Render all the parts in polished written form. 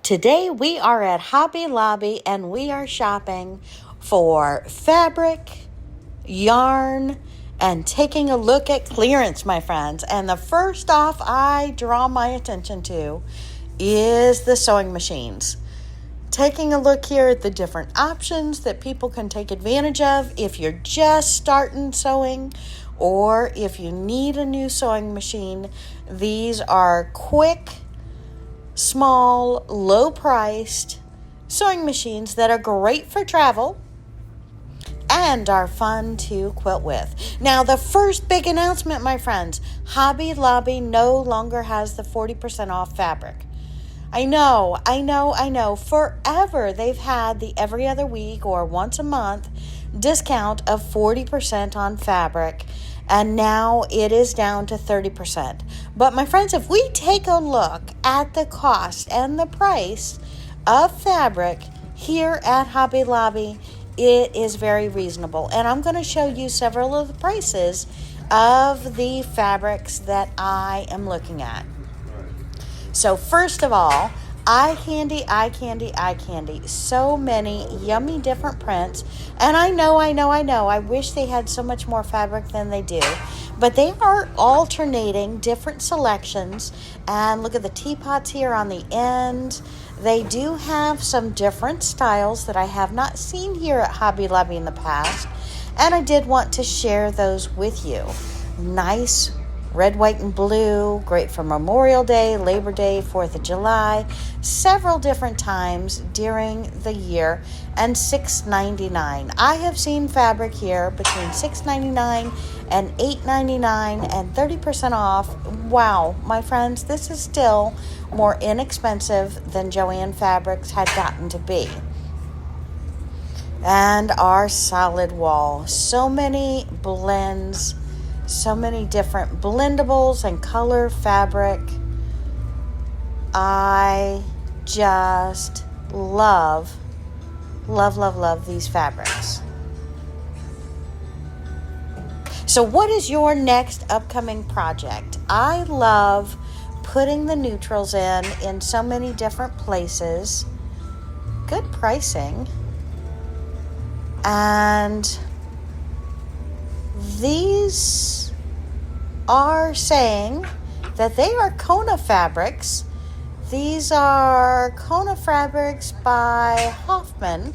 Today we are at Hobby Lobby and we are shopping for fabric, yarn, and taking a look at clearance, my friends. And the first off I draw my attention to is the sewing machines. Taking a look here at the different options that people can take advantage of if you're just starting sewing or if you need a new sewing machine. These are quick, small, low-priced sewing machines that are great for travel and are fun to quilt with. Now, the first big announcement, my friends, Hobby Lobby no longer has the 40% off fabric. I know. Forever they've had the every other week or once a month discount of 40% on fabric, and now it is down to 30%. But my friends, if we take a look at the cost and the price of fabric here at Hobby Lobby, it is very reasonable. And I'm going to show you several of the prices of the fabrics that I am looking at. So first of all, eye candy. So many yummy different prints. And I know. I wish they had so much more fabric than they do. But they are alternating different selections. And look at the teapots here on the end. They do have some different styles that I have not seen here at Hobby Lobby in the past. And I did want to share those with you. Nice red, white, and blue, great for Memorial Day, Labor Day, 4th of July, several different times during the year, and $6.99. I have seen fabric here between $6.99 and $8.99 and 30% off. Wow, my friends, this is still more inexpensive than Joann Fabrics had gotten to be. And our solid wall, so many blends, so many different blendables and color fabric. I just love these fabrics. So what is your next upcoming project? I love putting the neutrals in so many different places. Good pricing. And these are saying that they are Kona fabrics. These are Kona fabrics by Hoffman,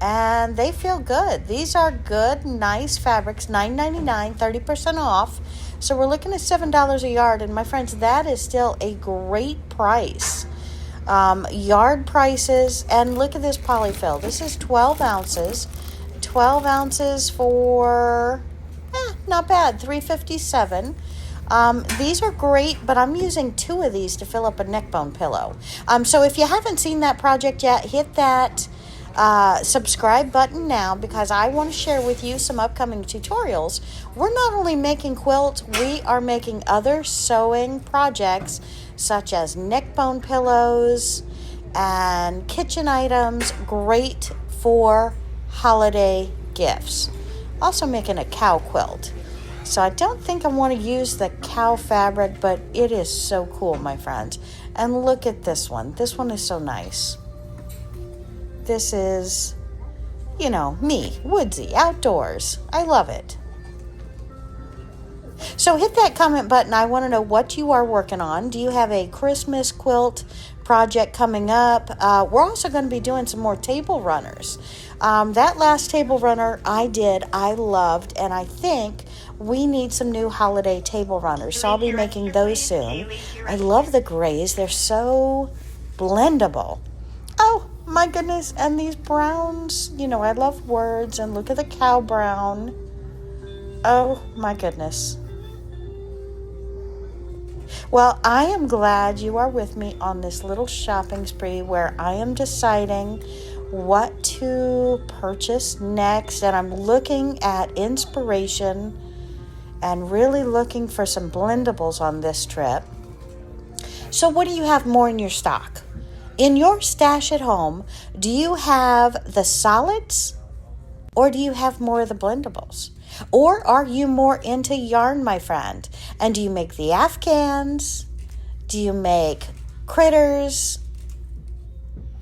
and they feel good. These are good, nice fabrics, $9.99, 30% off. So we're looking at $7 a yard, and my friends, that is still a great price. Yard prices, and look at this polyfill. This is 12 ounces. 12 ounces for not bad, $3.57. These are great, but I'm using 2 of these to fill up a neck bone pillow. So if you haven't seen that project yet, hit that subscribe button now, because I want to share with you some upcoming tutorials. We're not only making quilts, we are making other sewing projects such as neck bone pillows and kitchen items, great for holiday gifts. Also making a cow quilt. So I don't think I want to use the cow fabric, but it is so cool, my friends. And look at this one. This one is so nice. This is, me, woodsy, outdoors. I love it. So hit that comment button. I want to know what you are working on. Do you have a Christmas quilt project coming up? We're also going to be doing some more table runners. That last table runner I loved, and I think we need some new holiday table runners, so I'll be making those soon. I love the grays. They're so blendable. Oh, my goodness. And these browns, I love words, and look at the cow brown. Oh, my goodness. Well, I am glad you are with me on this little shopping spree where I am deciding what to purchase next, and I'm looking at inspiration and really looking for some blendables on this trip. So what do you have more in your stock? In your stash at home, do you have the solids or do you have more of the blendables? Or are you more into yarn, my friend? And do you make the Afghans? Do you make critters?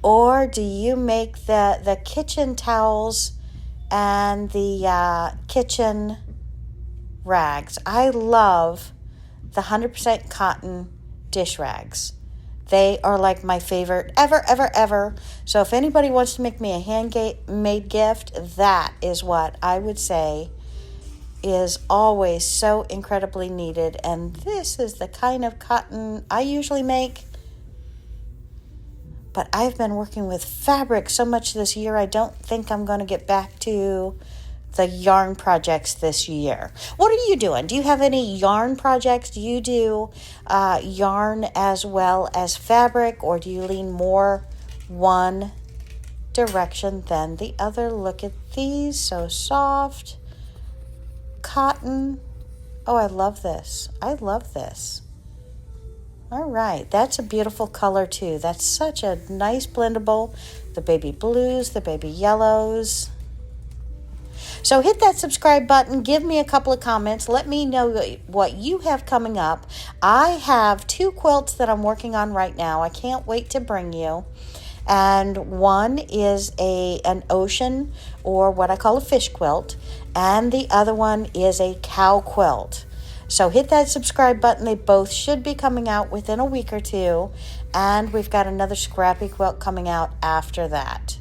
Or do you make the kitchen towels and the kitchen rags? I love the 100% cotton dish rags. They are like my favorite ever, ever, ever. So if anybody wants to make me a handmade gift, that is what I would say is always so incredibly needed. And this is the kind of cotton I usually make. But I've been working with fabric so much this year, I don't think I'm going to get back to the yarn projects this year. What are you doing? Do you have any yarn projects? Do you do yarn as well as fabric, or do you lean more one direction than the other? Look at these, so soft. Cotton. Oh, I love this. I love this. All right, that's a beautiful color too. That's such a nice blendable. The baby blues, the baby yellows. So hit that subscribe button. Give me a couple of comments. Let me know what you have coming up. I have 2 quilts that I'm working on right now. I can't wait to bring you. And one is an ocean, or what I call a fish quilt. And the other one is a cow quilt. So hit that subscribe button. They both should be coming out within a week or two. And we've got another scrappy quilt coming out after that.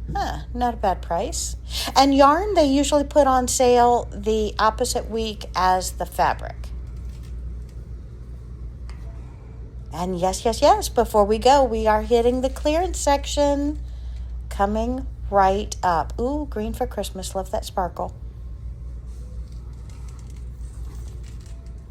Not a bad price. And yarn, they usually put on sale the opposite week as the fabric. And yes, before we go, we are hitting the clearance section. Coming right up. Ooh, green for Christmas. Love that sparkle.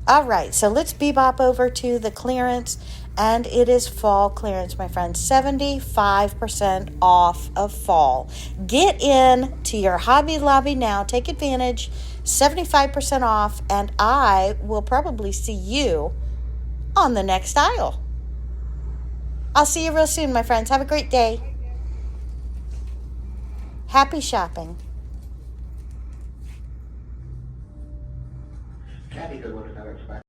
All right, so let's bebop over to the clearance, and it is fall clearance, my friends. 75% off of fall. Get in to your Hobby Lobby now. Take advantage. 75% off, and I will probably see you on the next aisle. I'll see you real soon, my friends. Have a great day. Happy shopping.